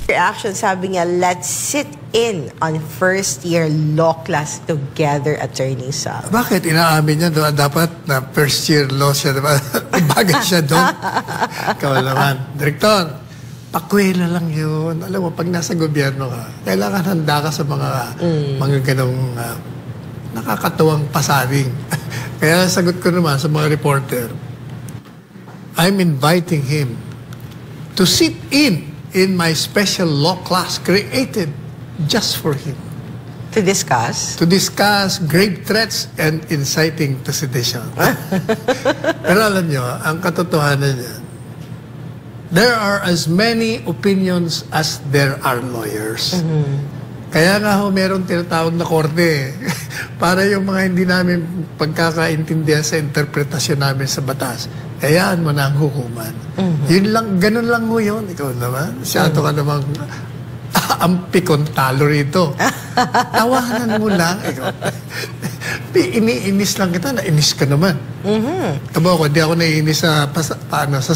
Reaction, sabi niya, let's sit in on first-year law class together, Attorney Sal. Bakit? Inaamin niya doon, dapat na first-year law siya, diba? Bagay siya doon. Ikaw naman. Direktor, pakwela lang yun. Alam mo, pag nasa gobyerno ka, kailangan handa ka sa mga ganong nakakatuwang pasaring. Kaya sagot ko naman sa mga reporter, I'm inviting him to sit in my special law class created just for him. To discuss? To discuss grave threats and inciting to sedition. Pero alam nyo, ang katotohanan niya, there are as many opinions as there are lawyers. Kaya nga ho, meron tinatawag na korte para yung mga hindi namin pagkakaintindihan sa interpretasyon namin sa batas, hayaan mo na ang hukuman. Yun lang, ganun lang mo yun. Ikaw naman, siyado ka namang ampikon talo rito. Tawanan mo lang. Ikaw, iniinis lang kita, nainis ka naman. Taba ko, di ako naiinis sa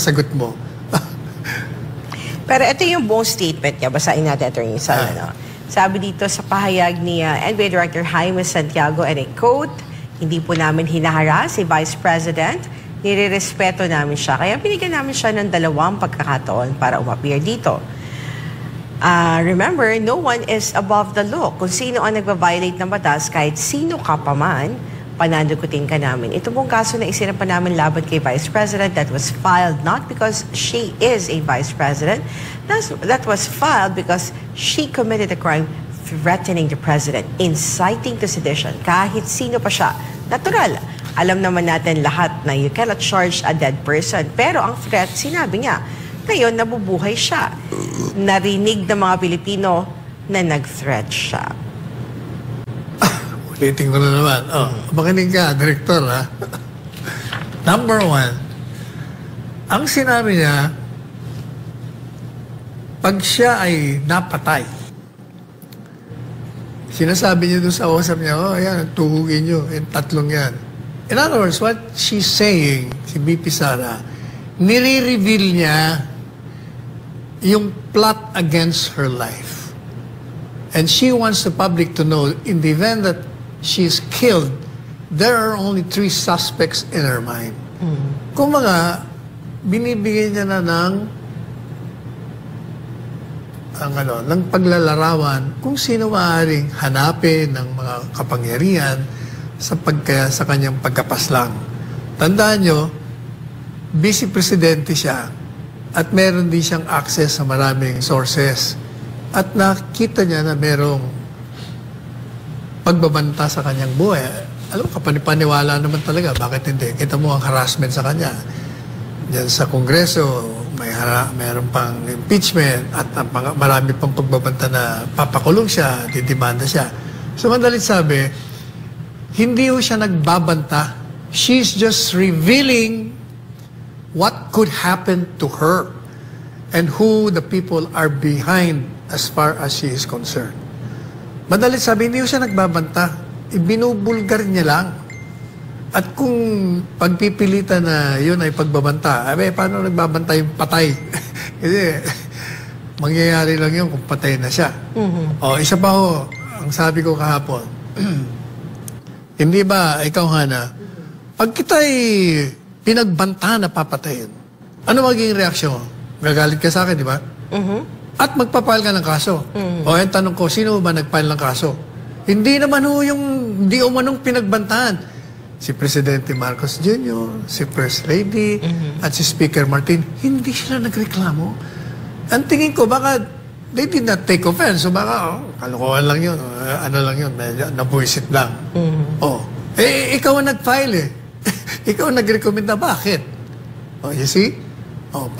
sagot mo. Pero ito yung buong statement niya. Basahin natin, Attorney Sal. Sabi dito sa pahayag ni NBI Director Jaime Santiago, and I quote, hindi po namin hinaharas si Vice President, nire-respeto namin siya. Kaya binigyan namin siya ng 2 pagkakataon para umappear dito. Remember, no one is above the law. Kung sino ang nagbabiolate ng batas, kahit sino ka pa man, pananagutin ka namin. Ito pong kaso na isinampa namin laban kay Vice President that was filed not because she is a Vice President, that was filed because she committed a crime threatening the President, inciting to sedition, kahit sino pa siya. Natural. Alam naman natin lahat na you cannot charge a dead person. Pero ang threat, sinabi niya, ngayon nabubuhay siya. Narinig ng mga Pilipino na nag-threat siya. Ulitin ko na naman. Makinig ka, Direktor, ha? Number 1, ang sinabi niya, pag siya ay napatay, sinasabi niya doon sa usap niya, yan, tuhugin niyo, yung 3 yan. In other words, what she's saying, si BP Sara, nire-reveal niya yung plot against her life. And she wants the public to know, in the event that she's killed, there are only 3 suspects in her mind. Kung mga, binibigyan niya na ng paglalarawan kung sino maaaring hanapin ng mga kapangyarihan sa kanyang pagkapaslang. Tandaan nyo, vice presidente siya at meron din siyang access sa maraming sources at nakita niya na merong pagbabanta sa kanyang buhay. Alam mo, kapanipaniwala naman talaga. Bakit hindi? Kita mo ang harassment sa kanya. Diyan sa Kongreso, mayroon pang impeachment at marami pang pagbabanta na papakulong siya, didimanda siya. So, madalit sabi, hindi ho siya nagbabanta. She's just revealing what could happen to her and who the people are behind as far as she is concerned. Madalit sabi, hindi ho siya nagbabanta. Ibinubulgar niya lang. At kung pagpipilitan na yun ay pagbabanta, paano nagbabanta yung patay? Kasi mangyayari lang yun kung patay na siya. Isa pa ho, ang sabi ko kahapon, hindi ba, ikaw Hana, pag kita'y pinagbanta na papatayin, ano magiging reaksyon? Gagalit ka sa akin, di ba? At magpapile ka ng kaso. Yung tanong ko, sino ba nagpile ng kaso? Hindi naman ho yung, hindi umanong pinagbantaan. Si Presidente Marcos Jr., si First Lady, at si Speaker Martin, hindi sila nagreklamo. Ang tingin ko, baka they did not take offense. So baka, kalokohan lang yun. Ano lang yun, nabuisit lang. Ikaw ang nag-file eh. Ikaw ang nag-recommend na bakit? You see?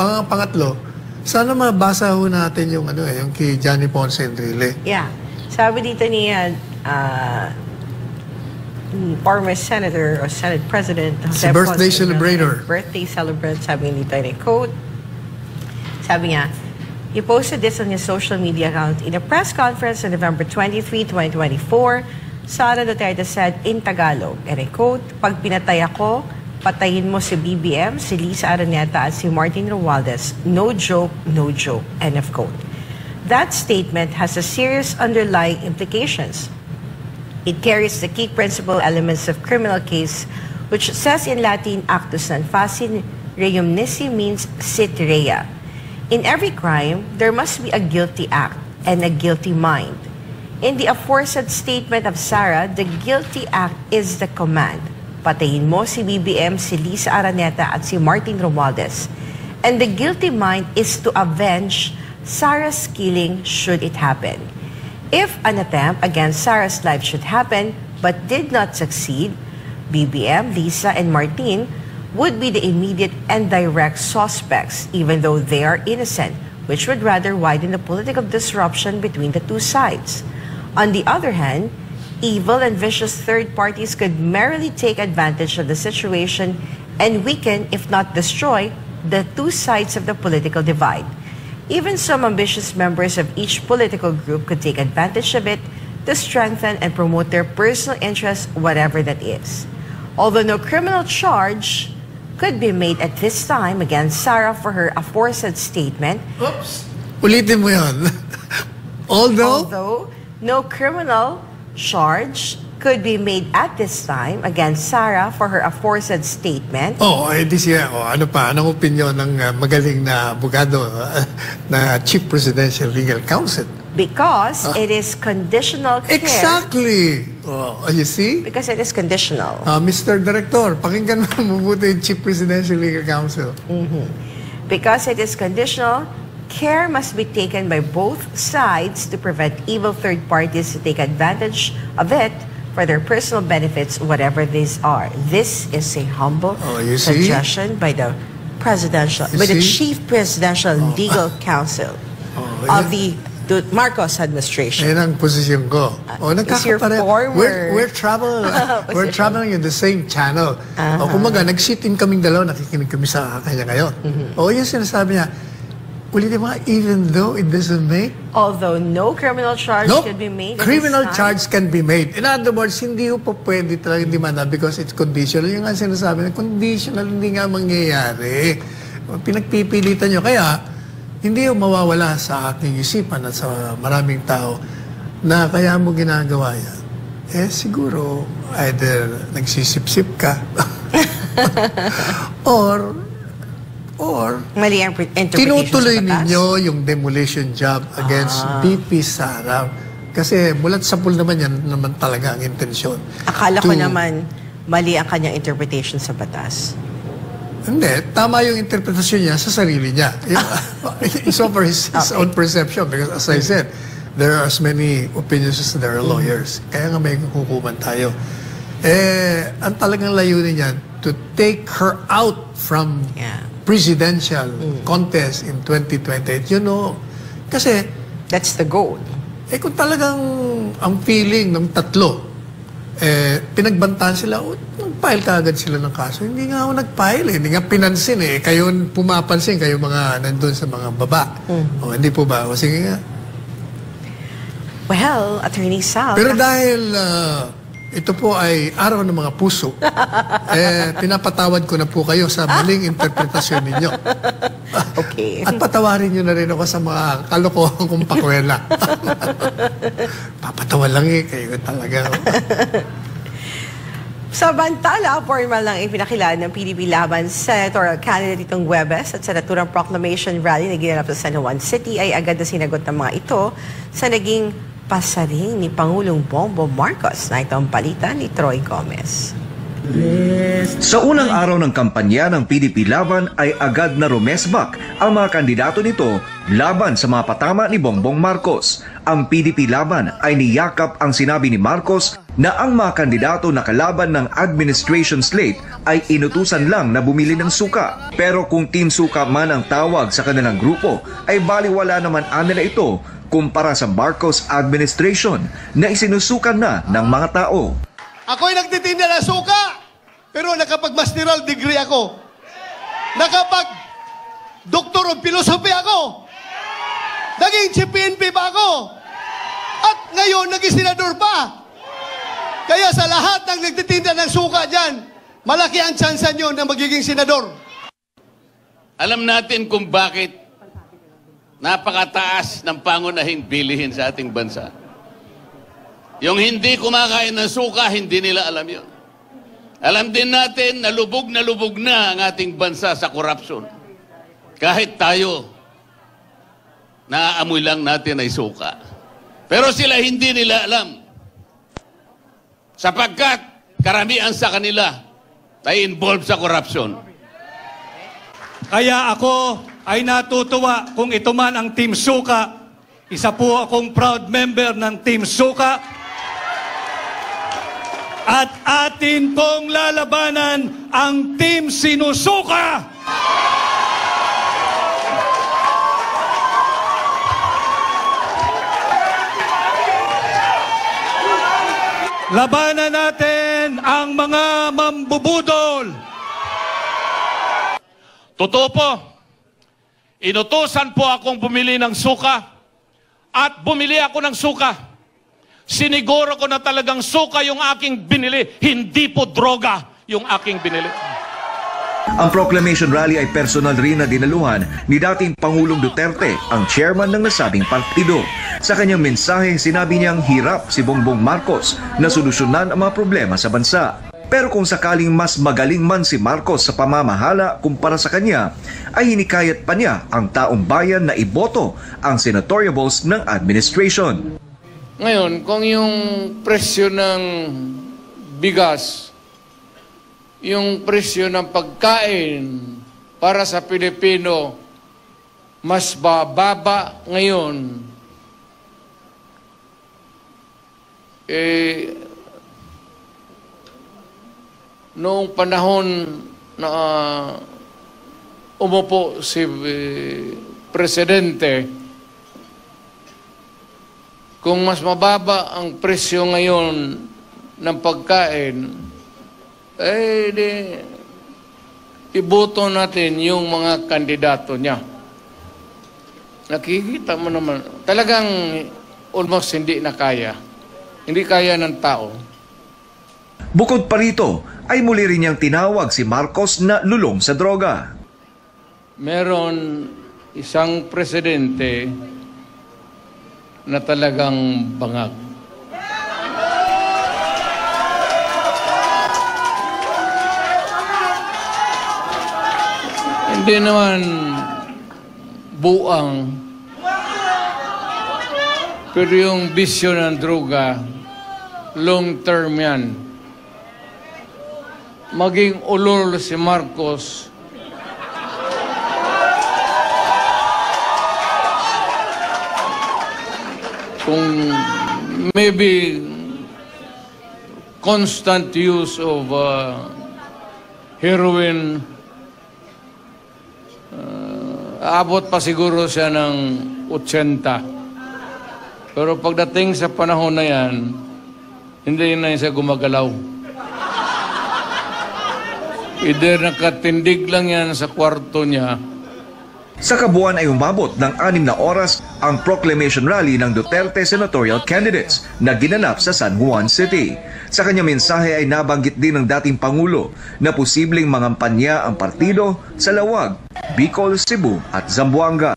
Pangatlo, sana mabasa ho natin yung, yung kay Johnny Ponce Enrile. Yeah. Sabi dito ni former Senator or Senate President si birthday celebrator. Birthday celebrant, sabi dito in a quote. Sabi niya, he posted this on his social media account in a press conference on November 23, 2024. Sara Duterte said in Tagalog, and I quote, pag pinatay ako, patayin mo si BBM, si Lisa Araneta at si Martin Romualdez. No joke, end of quote. That statement has a serious underlying implications. It carries the key principal elements of criminal case, which says in Latin, actus non facit reum nisi means sit rea. In every crime, there must be a guilty act and a guilty mind. In the aforesaid statement of Sara, the guilty act is the command. Patayin mo si BBM, si Lisa Araneta at si Martin Romualdez. And the guilty mind is to avenge Sara's killing should it happen. If an attempt against Sara's life should happen but did not succeed, BBM, Lisa, and Martin would be the immediate and direct suspects even though they are innocent, which would rather widen the political disruption between the two sides. On the other hand, evil and vicious third parties could merrily take advantage of the situation and weaken, if not destroy, the two sides of the political divide. Even some ambitious members of each political group could take advantage of it to strengthen and promote their personal interests, whatever that is. Although no criminal charge could be made at this time against Sara for her aforesaid statement. Oops! Ulitin mo yun. Although no criminal charge could be made at this time against Sara for her aforesaid statement. Di siya. Ano pa? Anong opinion ng magaling na abogado na Chief Presidential Legal Counsel? Because it is conditional care. Exactly! You see? Because it is conditional. Mr. Director, pakinggan mo mabuti yung Chief Presidential Legal Counsel. Because it is conditional, care must be taken by both sides to prevent evil third parties to take advantage of it for their personal benefits, whatever these are. This is a humble suggestion by the Chief Presidential Legal Counsel of the Marcos administration. Yan ang posisyon ko. We're traveling in the same channel. Kumaga, nag-sit-in kaming dalawa, nakikinig kami sa kanya ngayon. Yung sinasabi niya, ulitin mga, even though it doesn't make... Although no criminal charge can be made. Criminal charge can be made. In other words, hindi po pwede talaga demanda because it's conditional. Yung nga sinasabi na conditional, hindi nga mangyayari. Pinagpipilitan nyo. Kaya, hindi yung mawawala sa aking isipan at sa maraming tao na kaya mo ginagawa yan. Siguro, either nagsisip-sip ka or mali ang interpretation tinutuloy sa batas. ninyo yung demolition job against BP Sara. Kasi mulat sa pool naman yan naman talaga ang intensyon. Akala ko naman mali ang kanyang interpretation sa batas. Hindi. Tama yung interpretasyon niya sa sarili niya. It's over his own perception. Because as I said, there are as many opinions as there are lawyers. Kaya nga may kukuman tayo. Ang talagang layunin niya, to take her out from presidential contest in 2028. You know, kasi... That's the goal. Kung talagang ang feeling ng tatlo, pinagbantaan sila, nag-file ka agad sila ng kaso. Hindi nga ako nag-file hindi nga pinansin Kayo pumapansin, kayo mga nandun sa mga baba. Hindi po ba? Sige nga. Well, Attorney Sal. Pero dahil ito po ay araw ng mga puso, pinapatawad ko na po kayo sa maling interpretasyon ninyo. Okay. At patawarin nyo na rin ako sa mga kalokohan kong pakwela. Papatawa lang kayo talaga. Sa bantala, formal lang ipinakilala ng PDP laban senatorial candidate itong Huwebes at sa naturang proclamation rally na ginanap sa San Juan City ay agad na sinagot ng mga ito sa naging pasaring ni Pangulong Bongbong Marcos. Na ito ang palitan ni Troy Gomez. Sa unang araw ng kampanya ng PDP Laban ay agad na rumesbak ang mga kandidato nito laban sa mga patama ni Bongbong Marcos. Ang PDP Laban ay niyakap ang sinabi ni Marcos na ang mga kandidato na kalaban ng administration slate ay inutusan lang na bumili ng suka. Pero kung Team Suka man ang tawag sa kanilang grupo ay baliwala naman nila ito kumpara sa Marcos administration na isinusukan na ng mga tao. Ako'y nagtitinda ng suka, pero nakapag-masteral degree ako. Nakapag-doctor of philosophy ako. Naging chief PNP pa ako. At ngayon, naging senador pa. Kaya sa lahat ng nagtitinda ng suka dyan, malaki ang tsansa nyo na magiging senador. Alam natin kung bakit napakataas ng pangunahing bilihin sa ating bansa. Yung hindi kumakain ng suka, hindi nila alam yun. Alam din natin na lubog na ang ating bansa sa korupsyon. Kahit tayo, naaamoy lang natin ay suka. Pero sila hindi nila alam. Sapagkat karamihan sa kanila ay involved sa korupsyon. Kaya ako ay natutuwa kung ito man ang Team Suka. Isa po akong proud member ng Team Suka. At atin pong lalabanan ang Team Sinusuka! Labanan natin ang mga mambubudol! Totoo po, inutusan po akong bumili ng suka at bumili ako ng suka. Siniguro ko na talagang suka yung aking binili, hindi po droga yung aking binili. Ang proclamation rally ay personal rin na dinaluhan ni dating Pangulong Duterte, ang chairman ng nasabing partido. Sa kanyang mensahe, sinabi niyang hirap si Bongbong Marcos na solusyonan ang mga problema sa bansa. Pero kung sakaling mas magaling man si Marcos sa pamamahala kumpara sa kanya, ay hinikayat pa niya ang taong bayan na iboto ang senatoriables ng administration. Ngayon, kung yung presyo ng bigas, yung presyo ng pagkain para sa Pilipino mas bababa ngayon, noong panahon na umupo si Presidente, kung mas mababa ang presyo ngayon ng pagkain, iboto natin yung mga kandidato niya. Nakikita mo naman, talagang almost hindi na kaya. Hindi kaya ng tao. Bukod pa rito, ay muli rin niyang tinawag si Marcos na lulong sa droga. Meron isang presidente na talagang bangag. Hindi naman buang, pero yung bisyo ng droga, long term yan. Maging ulol si Marcos, kung maybe constant use of heroin, aabot pa siguro siya ng 80. Pero pagdating sa panahon na yan, hindi na siya gumagalaw. Either nakatindig lang yan sa kwarto niya. Sa kabuuan ay umabot ng 6 na oras ang proclamation rally ng Duterte senatorial candidates na ginanap sa San Juan City. Sa kanyang mensahe ay nabanggit din ng dating Pangulo na posibleng mangampanya ang partido sa Lawag, Bicol, Cebu at Zamboanga.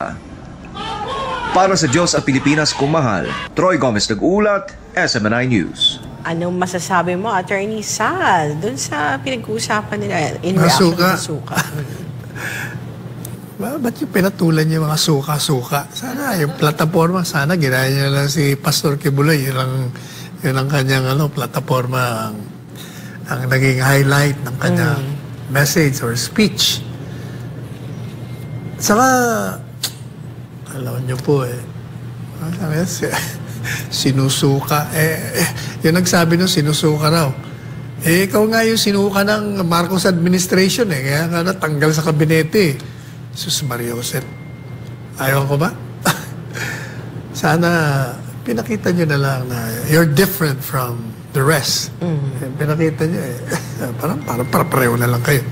Para sa Diyos at Pilipinas kung mahal, Troy Gomez nag-uulat, SMNI News. Anong masasabi mo, Attorney Sal, dun sa pinag-uusapan nila in reaction sa suka? Ba't yung pinatulan niya mga suka-suka? Sana yung plataforma, sana ginaya niya lang si Pastor Kibuloy. Yun ang kanyang plataforma, ang naging highlight ng kanyang message or speech. Saka, alam niyo po sinusuka. Yung nagsabi nung sinusuka raw. Ikaw nga yung sinuka ng Marcos administration kaya nga natanggal sa kabinete. Sus Maria Jose. Ayaw ko ba? Sana pinakita nyo na lang na you're different from the rest. Pinakita nyo parang pareho na lang kayo.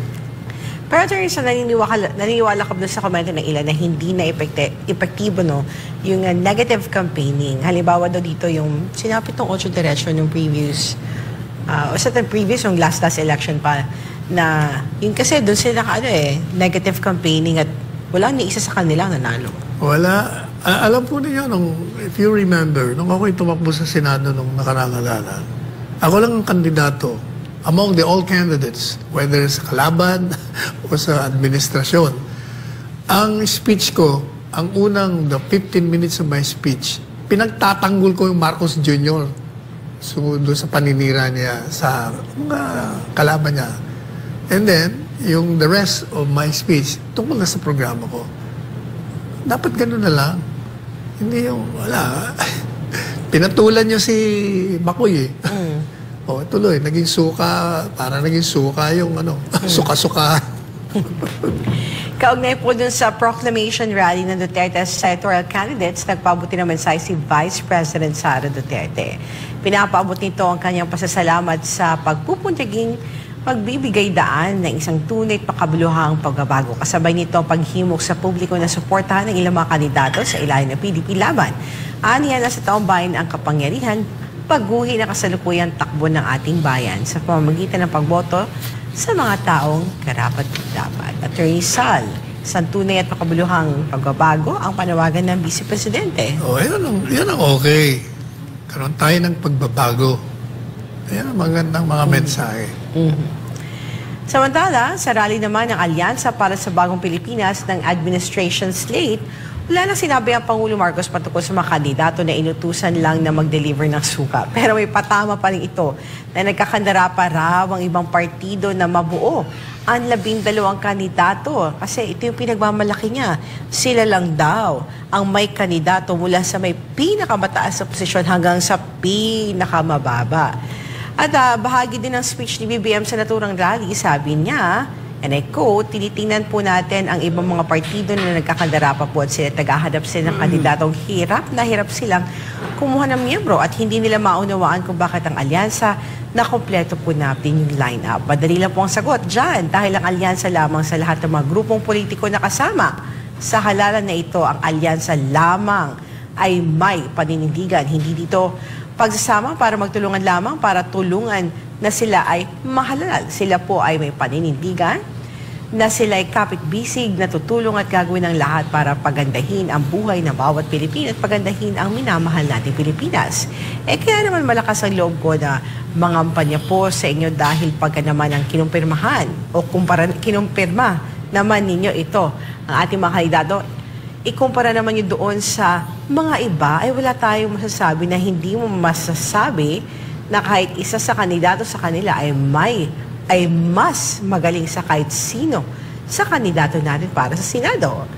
Pero Attorney Sal, naniniwala ka sa komento ng ilan na hindi na epektibo yung negative campaigning. Halimbawa daw dito yung sinapit ng 8 Diretso ng previous yung last election pa na yung kasi doon sila negative campaigning at Wala ni isa sa kanila nanalo. Wala. Alam po niyo, if you remember, nung ako'y tumakbo sa Senado nung nakarangalanan, ako lang ang kandidato among the all candidates, whether sa kalaban o sa administrasyon. Ang speech ko, ang unang, the 15 minutes of my speech, pinagtatanggol ko yung Marcos Jr. So, doon sa paninira niya sa mga kalaban niya. And then, yung the rest of my speech, tungkol na sa programa ko. Dapat gano'n na lang. Hindi yung, wala. Pinatulan niyo si Bakoy O, tuloy, naging suka, parang naging suka yung suka-suka. Kaugnay po dun sa proclamation rally ng Duterte as senatorial candidates, nagpabuti naman sa si Vice President Sara Duterte. Pinapaabot nito ang kanyang pasasalamat sa pagpupuntiging magbibigay daan ng isang tunay at makabuluhang pagbabago. Kasabay nito ang paghimok sa publiko na suportahan ng ilang mga kandidato sa ilalim ng PDP laban. Aniya na sa taong bayan ang kapangyarihan, pagguhi na kasalukuyang takbo ng ating bayan sa pamamagitan ng pagboto sa mga taong karapat-dapat. Attorney Sal, isang tunay at makabuluhang pagbabago ang panawagan ng Vice Presidente. Yan ang okay. Karoon tayo ng pagbabago. Yan ang magandang mga mensahe. Samantala, sa rally naman ng Alyansa para sa Bagong Pilipinas ng Administration Slate, wala nang sinabi ang Pangulo Marcos patungkol sa mga kandidato na inutusan lang na mag-deliver ng suka. Pero may patama pa rin ito na nagkakandara pa raw ang ibang partido na mabuo ang 12 kandidato. Kasi ito yung pinagmamalaki niya. Sila lang daw ang may kandidato mula sa may pinakamataas sa posisyon hanggang sa pinakamababa. At bahagi din ng speech ni BBM sa naturang rally, sabi niya, and I quote, tinitingnan po natin ang ibang mga partido na nagkakandara pa po at sila tagahanap sila ng kandidatong hirap na hirap silang kumuha ng miyembro at hindi nila maunawaan kung bakit ang alyansa na kompleto po natin yung line-up. Madali lang po ang sagot dyan dahil ang alyansa lamang sa lahat ng mga grupong politiko na kasama. Sa halalan na ito, ang alyansa lamang ay may paninindigan. Hindi dito pagsasama para magtulungan lamang, para tulungan na sila ay mahalal. Sila po ay may paninindigan, na sila ay kapit-bisig, na tutulong at gagawin ang lahat para pagandahin ang buhay ng bawat Pilipino at pagandahin ang minamahal nating Pilipinas. Kaya naman malakas ang loob ko na mangampanya po sa inyo dahil pagka naman ang kinumpirmahan o kinumpirma naman ninyo ito, ang ating mga kandidato, ikumpara naman yun doon sa mga iba, ay wala tayong masasabi na hindi mo masasabi na kahit isa sa kandidato sa kanila ay mas magaling sa kahit sino sa kandidato natin para sa Senado.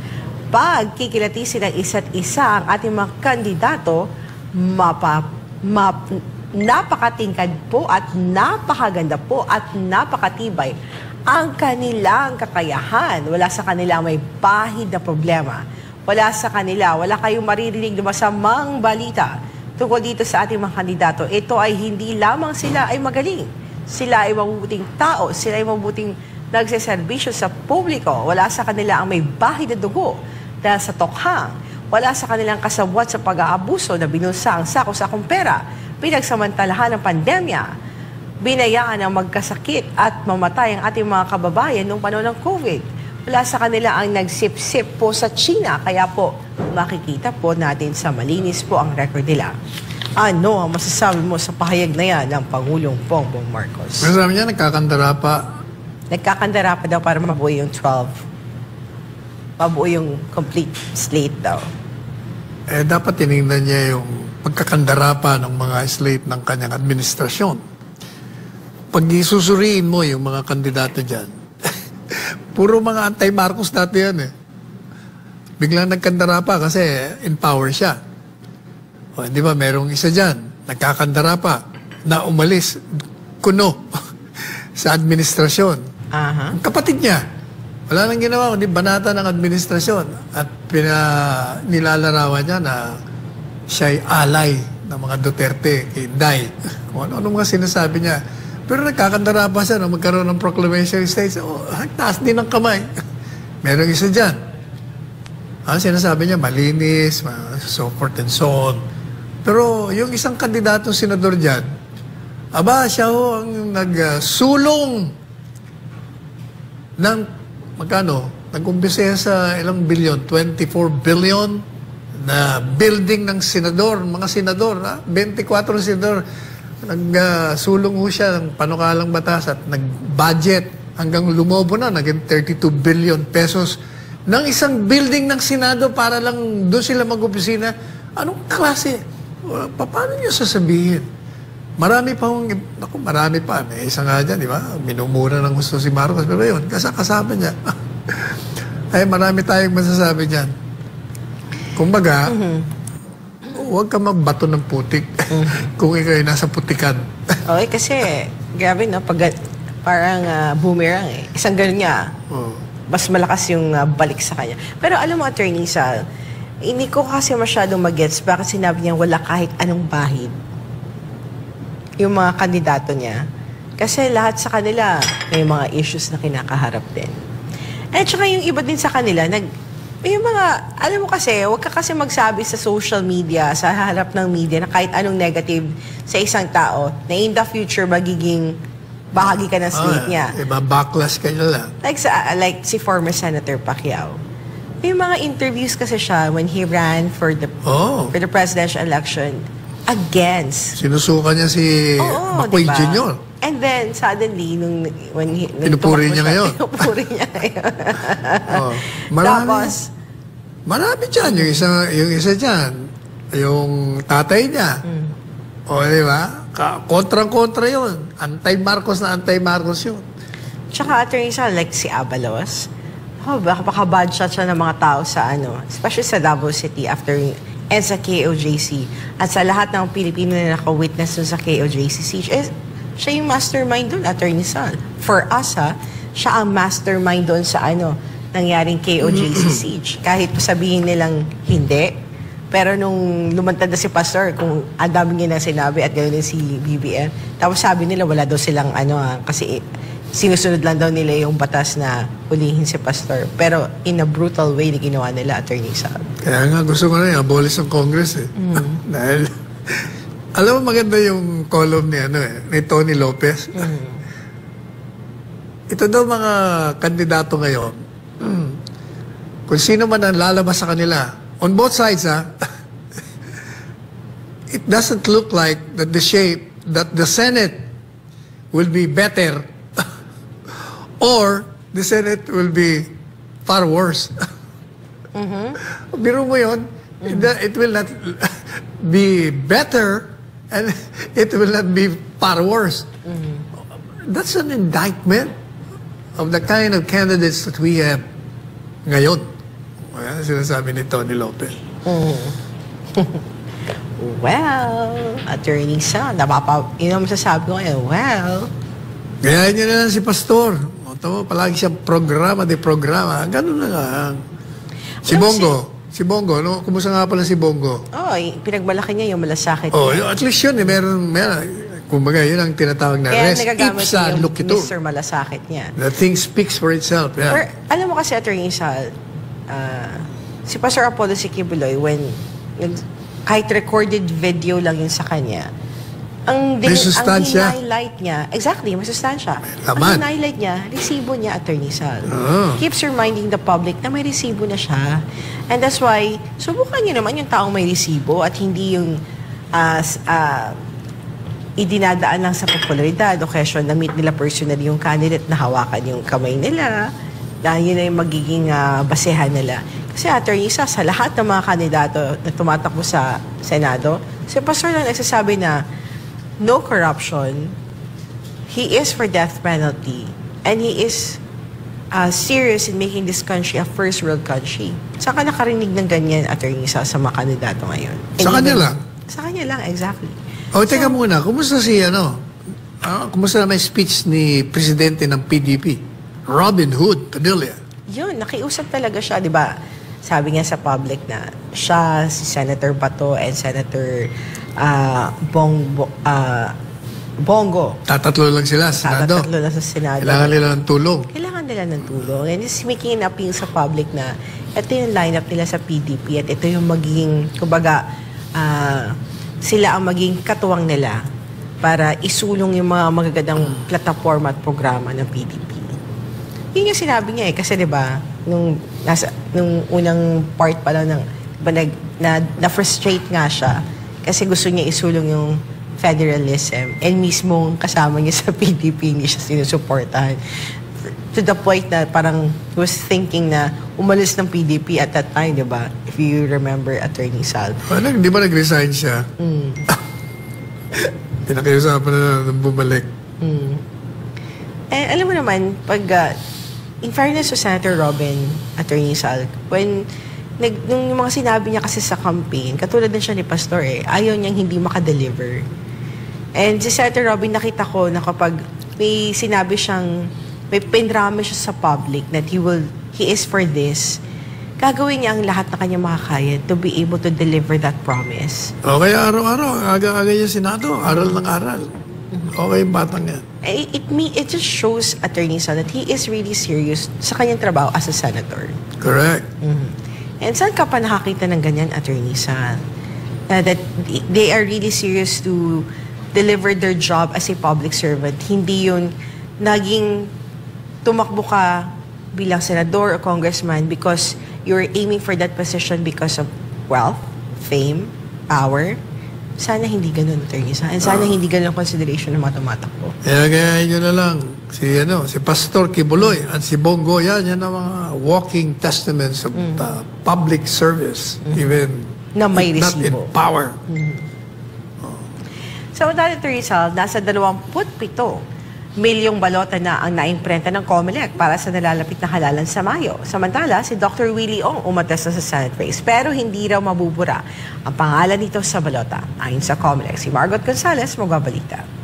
Pag kikilatisin ng isa't isa ang ating mga kandidato, napakatingkad po at napakaganda po at napakatibay ang kanilang kakayahan. Wala sa kanila may pahid na problema. Wala sa kanila, wala kayong maririnig na masamang balita tungkol dito sa ating mga kandidato. Ito ay hindi lamang sila ay magaling. Sila ay mabubuting tao. Sila ay mabubuting nagseserbisyo sa publiko. Wala sa kanila ang may bahid na dugo dahil sa tokhang. Wala sa kanilang kasabwat sa pag-aabuso na binulsa ang sako-sakong pera. Pinagsamantalahan ng pandemya. Binayaan ang magkasakit at mamatay ang ating mga kababayan noong panahon ng COVID. Wala sa kanila ang nagsip-sip po sa China. Kaya po, makikita po natin sa malinis po ang record nila. Ano ang masasabi mo sa pahayag na yan ng Pangulong Bongbong Marcos? Masasabi niya, nagkakandara pa. Nagkakandara pa daw para mabuo yung 12. Mabuo yung complete slate daw. Dapat tinignan niya yung pagkakandara pa ng mga slate ng kanyang administrasyon. Pag isusuriin mo yung mga kandidato dyan, puro mga anti-Marcos dati yan eh. Biglang nagkandara pa kasi in power siya. O, di ba, merong isa dyan, nagkakandara pa, na umalis, kuno, sa administrasyon. Ang kapatid niya, wala nang ginawa, kundi banata ng administrasyon. At nilalarawan niya na siya'y alay ng mga Duterte, kay Inday. Kung ano mga sinasabi niya. Pero nagkakandara pa siya, no, magkaroon ng proclamation stage, taas din ng kamay. Merong isa dyan. Sinasabi niya, malinis, so forth and so on. Pero yung isang kandidatong senador dyan, siya ho ang nagsulong ng, magkano? nag-umpisa sa ilang bilyon, 24 billion na building ng senador, mga senador, 24 senador. Nagsulong ho siya ng panukalang batas at nag-budget hanggang lumobo na, naging 32 billion pesos ng isang building ng Senado para lang doon sila mag-opisina. Anong klase? Paano niyo sasabihin? Marami pa marami pa. May isa nga dyan, di ba? Minumura ng gusto si Marcos. Pero yun, kasama niya. Ay, marami tayong masasabi dyan. Kumbaga, huwag ka magbato ng putik kung ikaw ay nasa putikan. Okay, kasi, grabe no, parang boomerang eh. Isang ganun niya, mas malakas yung balik sa kanya. Pero alam mo, Attorney Sal, hindi ko kasi masyadong mag-gets bakit sinabi niya wala kahit anong bahid yung mga kandidato niya. Kasi lahat sa kanila may mga issues na kinakaharap din. At saka yung iba din sa kanila, yung mga, alam mo kasi, huwag ka kasi magsabi sa social media, sa harap ng media, na kahit anong negative sa isang tao, na in the future magiging bahagi ka ng slate niya. Backlash ka niya lang. Like si former Senator Pacquiao. May mga interviews kasi siya when he ran for the presidential election against. Sinusuka niya si McCoy diba? Jr. And then, suddenly, pinupuri niya ngayon. Pinupuri niya ngayon. Marami dyan. Yung isa dyan, yung tatay niya. O, di ba? Kontra-kontra yun. Anti-Marcos na anti-Marcos yun. Tsaka, Attorney Sal, like si Abalos, baka bad shot siya ng mga tao sa especially sa Davao City after and sa KOJC. At sa lahat ng Pilipino na naka-witness dun sa KOJC siege, siya yung mastermind dun, Attorney Sal. For us, siya ang mastermind dun sa nangyaring KOJC siege. Kahit sabihin nilang hindi, pero nung lumantad na si Pastor, kung ang dami niya na sinabi at ganoon din si BBM, tapos sabi nila wala daw silang kasi sinusunod lang daw nila yung batas na hulihin si Pastor. Pero in a brutal way na ginawa nila, Attorney Sal. Kaya nga gusto ko na yung abolish ng Congress eh. Dahil, alam mo maganda yung column ni Tony Lopez. Ito daw mga kandidato ngayon, kung sino man ang lalabas sa kanila, on both sides it doesn't look like that the Senate will be better or the Senate will be far worse. Biro mo yun, it will not be better and it will not be far worse. That's an indictment of the kind of candidates that we have ngayon. Ayan, sinasabi ni Tony Lopez. Well, Attorney Sal, yun ang masasabi ko ngayon, Gayahin niya na lang si Pastor. Palagi siyang programa. Ganun na lang. Si Bongo, no? Kumusta nga pala si Bongo? pinagmalaki niya yung malasakit niya. At least yun, meron, kumbaga, yun ang tinatawag na kaya res nagagamit ipsa yung loquitur. Mr. Malasakit niya. The thing speaks for itself. Yeah. Or, alam mo kasi, Attorney Sal, si Pastor Apollo Sikibuloy, kahit recorded video lang yun sa kanya, ang highlight niya, exactly, may sustansya. Ang highlight niya, resibo niya, Attorney Sal. Keeps reminding the public na may resibo na siya. And that's why, subukan niyo naman yung taong may resibo at hindi yung idinadaan lang sa popularidad o kesyon na meet nila personally yung candidate na hawakan yung kamay nila dahil yun na yung magiging basehan nila. Kasi Attorney Sal, sa lahat ng mga kandidato na tumatakbo sa Senado, si Pastor lang nagsasabi na no corruption, he is for death penalty, and he is serious in making this country a first world country. Saan ka nakarinig ng ganyan, Attorney Sal, sa mga kandidato ngayon? Sa kanya lang? Sa kanya lang, exactly. Teka muna, kumusta kumusta na may speech ni Presidente ng PDP? Robin Hood Padilla. Yun, nakiusap talaga siya, di ba? Sabi niya sa public na siya, si Senator Bato, and Senator Bongo. Tatatlo lang sila sa Senado. Tatatlo lang sa Senado. Kailangan nila ng tulong. Kailangan nila ng tulong. And he's making an appeal sa public na ito yung lineup nila sa PDP at ito yung magiging, kumbaga, sila ang magiging katuwang nila para isulong yung mga magagandang plataforma at programa ng PDP. Yun yung sinabi niya kasi 'di ba? nung unang part pa lang ng na-frustrate nga siya kasi gusto niya isulong yung federalism and mismong kasama niya sa PDP hindi siya sinusuportahan. To the point na parang was thinking na umalis ng PDP at that time, di ba? If you remember, Attorney Sal. Di ba nag-resign siya? Pinakiusapan na bumalik. Eh, alam mo naman, pag, in fairness to Senator Robin, Attorney Sal, nung yung mga sinabi niya kasi sa campaign, katulad din siya ni Pastor ayaw niyang hindi makadeliver. And si Senator Robin, nakita ko na kapag may sinabi siyang, may pinrami siya sa public that he is for this, gagawin niya ang lahat na kanya makakaya to be able to deliver that promise. O kaya araw-araw, aga-aga yung Senado, aral ng aral. Okay yung batang yan. It just shows, Attorney Sal, that he is really serious sa kanyang trabaho as a senator. Correct. And saan ka pa nakakita ng ganyan, Attorney Sal? That they are really serious to deliver their job as a public servant. Hindi yun naging tumakbo ka bilang senador or congressman because you're aiming for that position because of wealth, fame, power. Sana hindi ganun, Attorney Sal. And sana hindi ganun ang consideration ng mga tumatakbo. Kaya nyo na lang, si Pastor Kibuloy at si Bongo, yan ang mga walking testaments of public service, even na may not in resibo. power. So, Attorney Sal, nasa 27 milyong balota na ang naimprenta ng COMELEC para sa nalalapit na halalan sa Mayo. Samantala, si Dr. Willie Ong umattest na sa Senate race pero hindi raw mabubura ang pangalan nito sa balota. Ayon sa COMELEC, si Margot Gonzales magbabalita.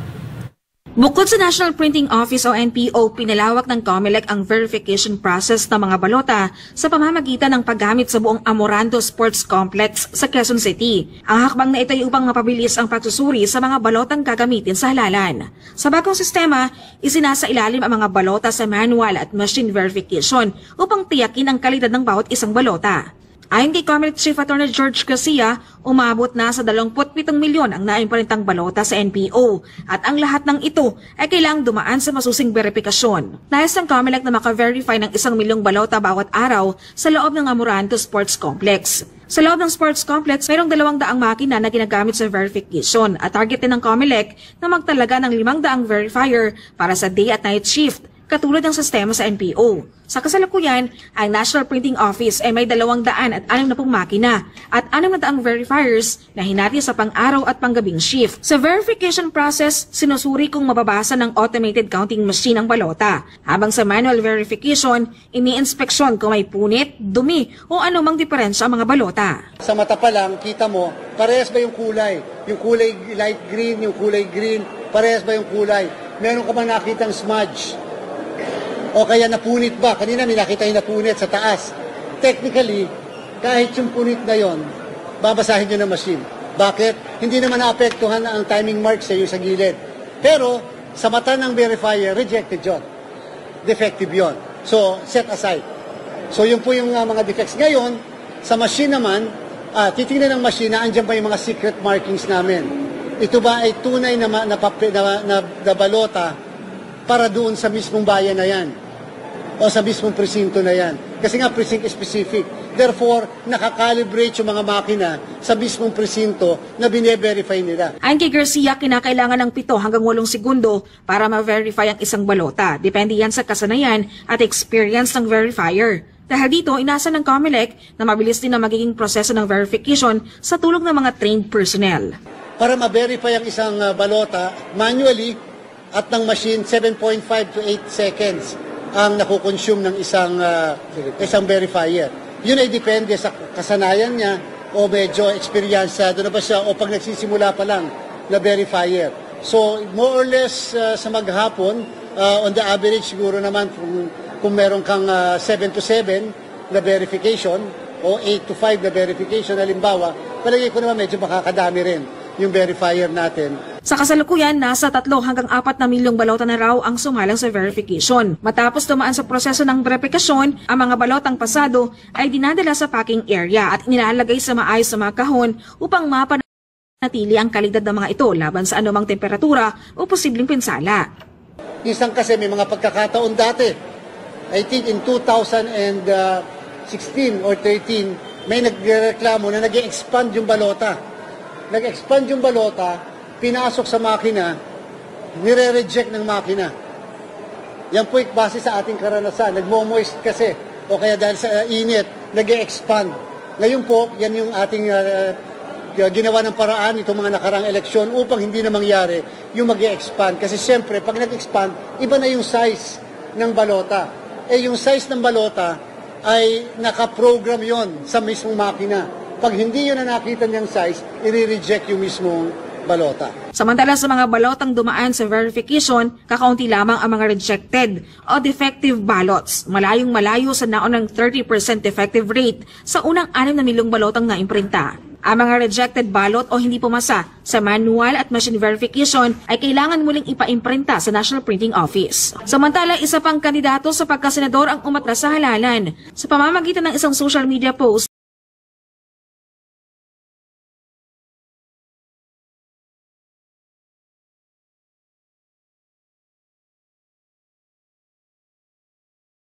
Bukod sa National Printing Office o NPO, pinalawak ng COMELEC ang verification process ng mga balota sa pamamagitan ng paggamit sa buong Amorando Sports Complex sa Quezon City. Ang hakbang na ito ay upang mapabilis ang pagsusuri sa mga balotang gagamitin sa halalan. Sa bagong sistema, isinasailalim ang mga balota sa manual at machine verification upang tiyakin ang kalidad ng bawat isang balota. Ayon kay COMELEC Chief Attorney George Garcia, umabot na sa 27 milyon ang naimprentang balota sa NPO at ang lahat ng ito ay kailangang dumaan sa masusing verifikasyon. Nais ng COMELEC na maka-verify ng 1 milyong balota bawat araw sa loob ng Amorando Sports Complex. Sa loob ng sports complex, mayroong 200 makina na ginagamit sa verification at target din ng COMELEC na magtalaga ng 500 verifier para sa day at night shift, katulad ng sistema sa NPO. Sa kasalukuyan, ang National Printing Office ay may 260 makina at 600 verifiers na hinati sa pang-araw at panggabing shift. Sa verification process, sinusuri kung mababasa ng automated counting machine ang balota. Habang sa manual verification, ini-inspeksyon kung may punit, dumi o anumang diferensya ang mga balota. Sa mata pa lang, kita mo, parehas ba yung kulay? Yung kulay light green, yung kulay green, parehas ba yung kulay? Meron ka bang nakitang smudge? O kaya napunit ba? Kanina may nakita yung napunit sa taas. Technically, kahit yung punit na yon, babasahin nyo ng machine. Bakit? Hindi naman naapektuhan ang timing marks yung sa gilid. Pero, sa mata ng verifier, rejected yon. Defective yon. So, set aside. So, yun po yung mga defects. Ngayon, sa machine naman, titingnan ng machine na andyan pa yung mga secret markings namin. Ito ba ay tunay na balota para doon sa mismong bayan na yan o sa mismong presinto na yan. Kasi nga, precinct specific. Therefore, nakakalibrate yung mga makina sa mismong presinto na bine-verify nila. Ayon kay Garcia, kinakailangan ng 7 hanggang 8 segundo para ma-verify ang isang balota. Depende yan sa kasanayan at experience ng verifier. Dahil dito, inasa ng COMELEC na mabilis din ang magiging proseso ng verification sa tulong ng mga trained personnel. Para ma-verify ang isang balota, manually at ng machine, 7.5 to 8 seconds ang nakukonsume ng isang verifier. Yun ay depende sa kasanayan niya o medyo experienceado na ba siya o pag nagsisimula pa lang na verifier. So, more or less sa maghapon, on the average siguro naman kung meron kang 7 to 7 na verification o 8 to 5 na verification, halimbawa, palagay ko naman medyo makakadami rin yung verifier natin. Sa kasalukuyan, nasa 3 hanggang 4 na milyong balota na raw ang sumalang sa verification. Matapos dumaan sa proseso ng verifikasyon, ang mga balotang pasado ay dinadala sa packing area at inilalagay sa maayos sa mga kahon upang mapanatili ang kalidad ng mga ito laban sa anumang temperatura o posibleng pinsala. Isang kasi may mga pagkakataon dati I think in 2016 or 13, may nagreklamo na nag-expand yung balota. Nag-expand yung balota, pinasok sa makina, nire-reject ng makina. Yan po base sa ating karanasan. Nagmo-moist kasi, o kaya dahil sa init, nag-expand. Ngayon po, yan yung ating ginawa ng paraan itong mga nakarang eleksyon upang hindi na mangyari yung mag-expand. Kasi siyempre, pag nag-expand, iba na yung size ng balota. Yung size ng balota ay nakaprogram yon sa mismong makina. Pag hindi yun na nakita niyang size, i-reject yung mismong balota. Samantala sa mga balotang dumaan sa verification, kakaunti lamang ang mga rejected o defective ballots. Malayong-malayo sa naunang 30% defective rate sa unang 6 na milyong balotang naimprinta. Ang mga rejected ballot o hindi pumasa sa manual at machine verification ay kailangan muling ipa-imprinta sa National Printing Office. Samantala, isa pang kandidato sa pagkasenador ang umatras sa halalan sa pamamagitan ng isang social media post